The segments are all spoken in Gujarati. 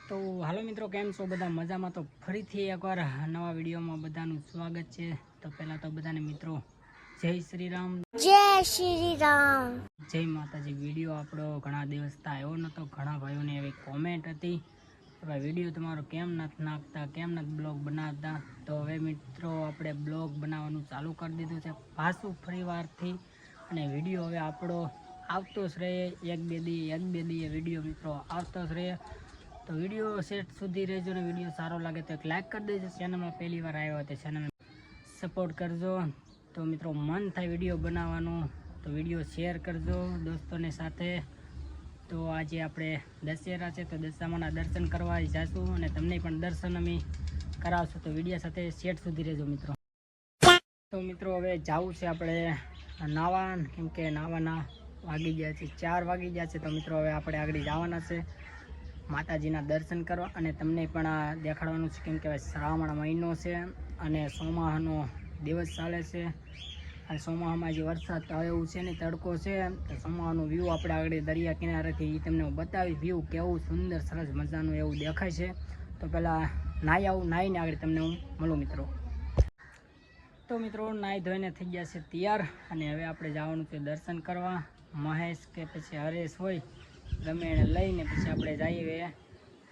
તો હાલો મિત્રો, કેમ છો બધા? મજામાં? તો ફરીથી એકવાર નવા વિડીયોમાં બધાનું સ્વાગત છે। તો પહેલાં તો બધાને મિત્રો જય શ્રી રામ, જય શ્રી રામ, જય માતાજી। વિડીયો આપણો ઘણા દિવસથી આવ્યો નહોતો, ઘણા ભાઈઓને એવી કોમેન્ટ હતી કે ભાઈ વિડીયો તમારો કેમ નથી નાખતા, કેમ નથી બ્લોગ બનાવતા। તો હવે મિત્રો આપણે બ્લોગ બનાવવાનું ચાલુ કરી દીધું છે પાછું ફરીવારથી, અને વિડીયો હવે આપણો આવતો જ રહે। એક બે દી વિડીયો મિત્રો આવતો જ રહે। તો વિડીયો સેટ સુધી રહેજો ને વિડીયો સારો લાગે તો એક લાઈક કરી દેજો। ચેનલમાં પહેલી વાર આવ્યો હોય તો ચેનલ સપોર્ટ કરજો। તો મિત્રો મન થાય વિડીયો બનાવવાનું તો વિડીયો શેર કરજો દોસ્તોને સાથે। તો આજે આપણે દશેરા છે તો દશામાના દર્શન કરવા જઈશું અને તમને પણ દર્શન અમે કરાવશું। તો વિડીયો સાથે સેટ સુધી રહેજો મિત્રો। તો મિત્રો હવે જવું છે આપણે નાવા, કેમ કે નાવાના વાગી ગયા છે 4 વાગી ગયા છે। તો મિત્રો હવે આપણે આગળ જવાના છે માતાજીના દર્શન કરવા, અને તમને પણ દેખાડવાનું છે કેમ કે શ્રાવણ મહિનો છે અને ચોમાસાનો દિવસ ચાલે છે, અને ચોમાસામાં જે વરસાદ આવ્યો છે ને તડકો છે, તો ચોમાસાનું વ્યૂ આપણે આગળ દરિયા કિનારેથી તમને હું બતાવીશ વ્યૂ કેવું સુંદર સરસ મજાનું એવું દેખાય છે। તો પહેલાં નાહી આવું, નાહીને આગળ તમને હું મળું મિત્રો। તો મિત્રો નાહી ધોઈને થઈ ગયા છે તૈયાર, અને હવે આપણે જવાનું છે દર્શન કરવા। મહેશ કે પછી હરેશ હોય ગમે એને લઈને પછી આપણે જઈએ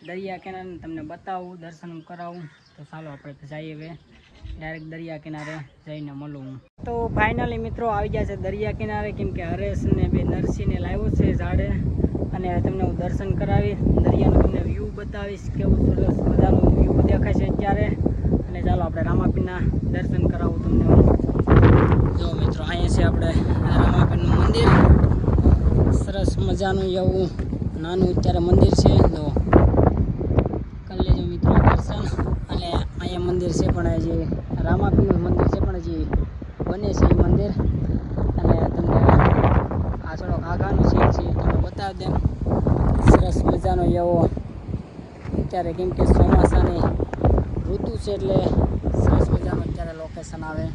દરિયા કિનારે, તમને બતાવું દર્શન કરાવું। તો ચાલો આપણે જઈએ હવે ડાયરેક્ટ દરિયા કિનારે જઈને મળું હું। તો ફાઇનલી મિત્રો આવી ગયા છે દરિયા કિનારે, કેમ કે હરેશને બે નરસિંહને લાવ્યો છે ઝાડે, અને તમને હું દર્શન કરાવી દરિયાનું તમને વ્યૂ બતાવીશ કેવું સરસ મજાનું વ્યૂ દેખાય છે અત્યારે। અને ચાલો આપણે રામાપીરના દર્શન કરાવું તમને હું। જો મિત્રો અહીંયા છે આપણે રામાપીરનું મંદિર, સરસ મજાનું એવું નાનું અત્યારે મંદિર છે, જો કરી લેજો મિત્રો દર્શન। અને અહીંયા મંદિર છે પણ હજી રામાપીરનું મંદિર છે પણ હજી બને છે એ મંદિર, અને તમને આ થોડોક આગાનું સીન છે તમને બતાવી દે। સરસ મજાનો એવો અત્યારે કેમ કે ચોમાસાની ઋતુ છે એટલે સરસ મજાનું અત્યારે લોકેશન આવે।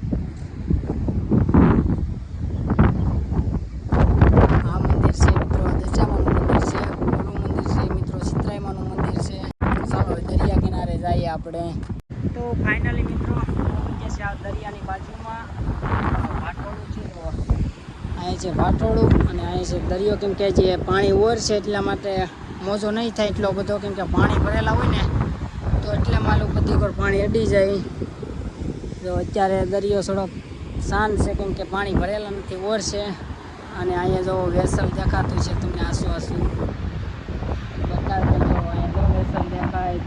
આપણે તો ફાઇનલી મિત્રો જે છે આ દરિયાની બાજુમાં ભાટોળું છે, તો અહીંયા છે ભાટોળું અને અહીંયા છે દરિયો, કેમ કે જે પાણી ઓર છે એટલા માટે મોજો નહીં થાય એટલો બધો, કેમ કે પાણી ભરેલા હોય ને તો એટલે માલું બધી પર પાણી અડી જાય। તો અત્યારે દરિયો થોડોક શાંત છે કેમ કે પાણી ભરેલા નથી, ઓર છે। અને અહીંયા જો વેસલ દેખાતું છે તમને આસુ બતાવી દેજો, અહીંયા જો વેસલ દેખાય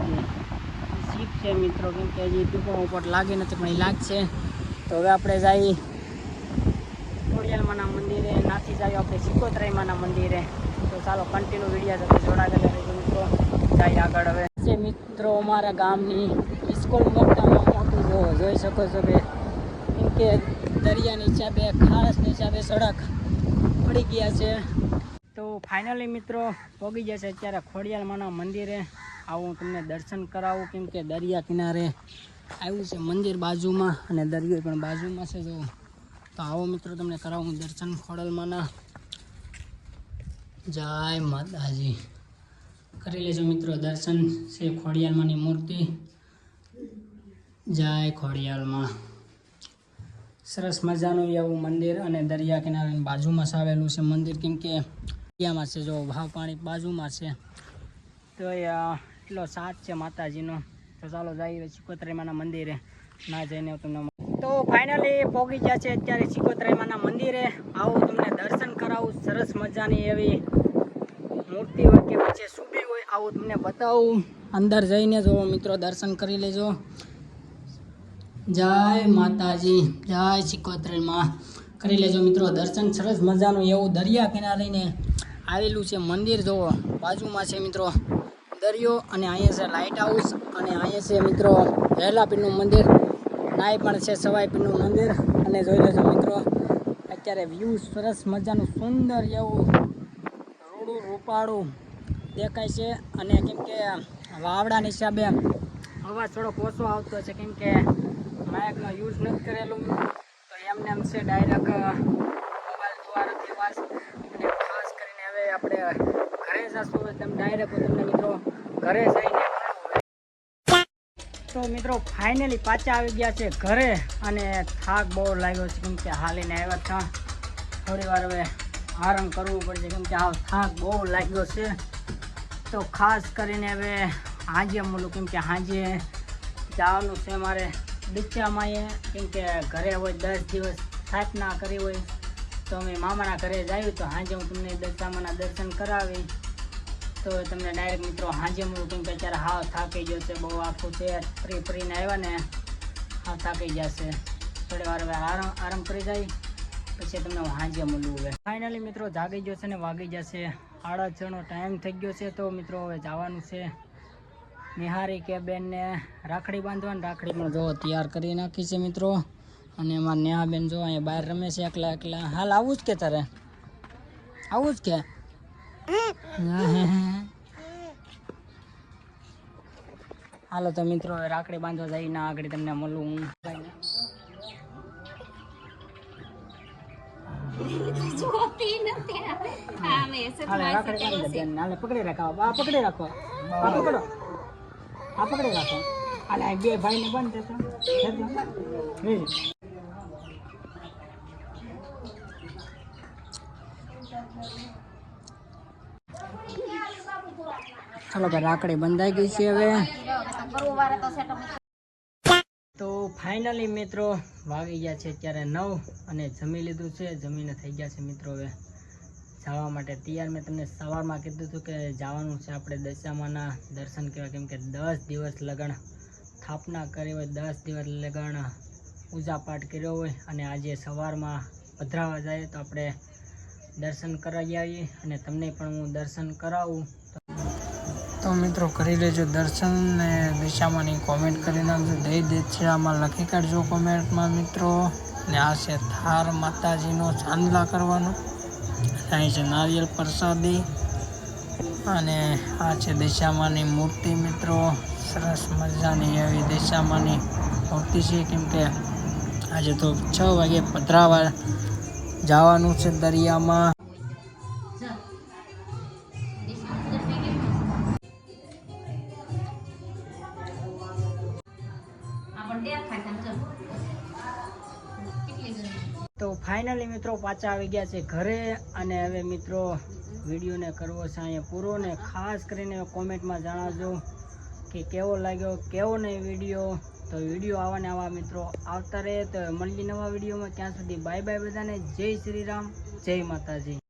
છે મિત્રો, કેમ કે હજી ટૂંકો ઉપર લાગી નથી પણ એ લાગશે। તો હવે આપણે જઈએ ખોડિયાલમાના મંદિરે, નાથી જઈએ આપણે સિકોતરાઈમાના મંદિરે। તો ચાલો કન્ટિન્યુ વિડીયો સાથે જોડાયેલા રહેજો મિત્રો, જઈએ આગળ। હવે છે મિત્રો અમારા ગામની સ્કૂલ મોટામાં મોટું જોઈ શકો છો કે કેમ કે દરિયાની હિસાબે ખાસની હિસાબે સડક પડી ગયા છે। તો ફાઇનલી મિત્રો પહોંચી જશે અત્યારે ખોડિયાલમાના મંદિરે। આવું તમને દર્શન કરાવું કેમ કે દરિયા કિનારે આવ્યું છે મંદિર બાજુમાં, અને દરિયો પણ બાજુમાં છે જો। તો આવો મિત્રો તમને કરાવું દર્શન ખોડિયાલમાના। જય માતાજી, કરી લેજો મિત્રો દર્શન છે ખોડિયાલમાની મૂર્તિ। જય ખોડિયાલમાં, સરસ મજાનું એવું મંદિર, અને દરિયા કિનારાની બાજુમાં આવેલું છે મંદિર, કેમ કે દરિયામાં છે જો ભાવ પાણી બાજુમાં છે। તો એટલો સાથ છે માતાજીનો। તો ચાલો જઈએ સિકોતરાઈમાના મંદિરે, ના જઈને તમને તો ફાઇનલી પહોંચી ગયા છે અત્યારે સિકોતરાઈમાના મંદિરે। આવું તમને દર્શન કરાવું, સરસ મજાની એવી મૂર્તિ હોય કે પછી સુબી હોય આવું તમને બતાવું। અંદર જઈને જો મિત્રો દર્શન કરી લેજો। જય માતાજી, જય સિકોતરાઈમાં, કરી લેજો મિત્રો દર્શન। સરસ મજાનું એવું દરિયા કિનારીને આવેલું છે મંદિર, જોવો બાજુમાં છે મિત્રો દરિયો, અને અહીંયા છે લાઇટ હાઉસ, અને અહીંયા છે મિત્રો વહેલાપીરનું મંદિર, નાય પણ છે સવાઈપીરનું મંદિર। અને જોઈ લેજો મિત્રો અત્યારે વ્યૂ સરસ મજાનું સુંદર એવું રૂડું રૂપાળું દેખાય છે, અને કેમ કે વાવડાના હિસાબે અવાજ થોડોક ઓછો આવતો છે કેમ કે માઇકનો યુઝ નથી કરેલું, તો એમને એમ છે ડાયરેક્ટ મોબાઈલ દ્વારાથી અવાજ। અને ખાસ કરીને હવે આપણે ઘરે જશું, તમે ડાયરેક્ટ તમને મિત્રો ઘરે જઈને તો મિત્રો ફાઇનલી પાછા આવી ગયા છે ઘરે અને થાક બહુ લાગ્યો છે કેમ કે હાલીને આવ્યા હતા. થોડી વાર હવે આરામ કરવું પડશે કેમ કે આ થાક બહુ લાગ્યો છે. તો ખાસ કરીને હવે હાજે મળું કેમ કે હાજે જવાનું છે મારે દીક્ષામાં કેમ કે ઘરે હોય 10 દિવસ સ્થાપના કરી હોય તો અમે મામાના ઘરે જઈએ તો હાજે હું તમને દશામાના દર્શન કરાવી તો તમને ડાયરેક્ટ મિત્રો હાજે મળું કેમ કે અત્યારે હાવ થાકી ગયો છે બહુ આખું છે ફરીને આવ્યા ને હાવ થાકી જશે. થોડી વાર હવે આરામ કરી જાય પછી તમને હું હાજે મળું. હવે ફાઇનલી મિત્રો જાગી ગયો છે ને વાગી જશે 6:30 ટાઈમ થઈ ગયો છે. તો મિત્રો હવે જવાનું છે નિહારી કે બેનને રાખડી બાંધવાની. રાખડી પણ જો તૈયાર કરી નાખી છે મિત્રો અને અમારા નેહાબેન જો અહીંયા બહાર રમે છે એકલા. હાલ આવું જ કે તારે આવું જ કે હાલો તો મિત્રો રાખડી બાંધવા જઈને આગળ તમને મળું હું. પકડી રાખો પકડી રાખો હાલે બે ભાઈ ને બંધ ચાલો ભાઈ રાખડી બંધાઈ ગઈ છે હવે. તો ફાઇનલી મિત્રો વાગી ગયા છે અત્યારે 9 અને જમી લીધું છે. જમીને થઈ ગયા છે મિત્રો હવે જવા માટે તૈયાર. મેં તમને સવારમાં કીધું હતું કે જવાનું છે આપણે દશામાના દર્શન કરવા કેમ કે 10 દિવસ લગન સ્થાપના કરી હોય 10 દિવસ લગન પૂજા પાઠ કર્યો હોય અને આજે સવારમાં પધરાવા જાય તો આપણે દર્શન કરાવી આવીએ અને તમને પણ હું દર્શન કરાવું. તો મિત્રો કરી લેજો દર્શન ને દિશામાંની કોમેન્ટ કરી નાખજો. દિશામાં લખી કાઢજો કોમેન્ટમાં મિત્રો. ને આ છે થાર માતાજીનો ચાંદલા કરવાનો. અહીં છે નારિયેલ પ્રસાદી અને આ છે દિશામાંની મૂર્તિ મિત્રો. સરસ મજાની એવી દિશામાંની મૂર્તિ છે કેમ કે આજે તો 6 વાગે પધરાવા જવાનું છે દરિયામાં. તો ફાઇનલી મિત્રો પાછા આવી ગયા છે ઘરે અને હવે મિત્રો વિડીયોને કરવો છે અહીંયા પૂરો. ને ખાસ કરીને કોમેન્ટમાં જણાવજો કે કેવો લાગ્યો કેવો નહીં વિડીયો. તો વિડીયો આવા મિત્રો આવતા રહે. તો મળીએ નવા વિડીયોમાં. ત્યાં સુધી બાય બાય બધાને. જય શ્રી રામ, જય માતાજી.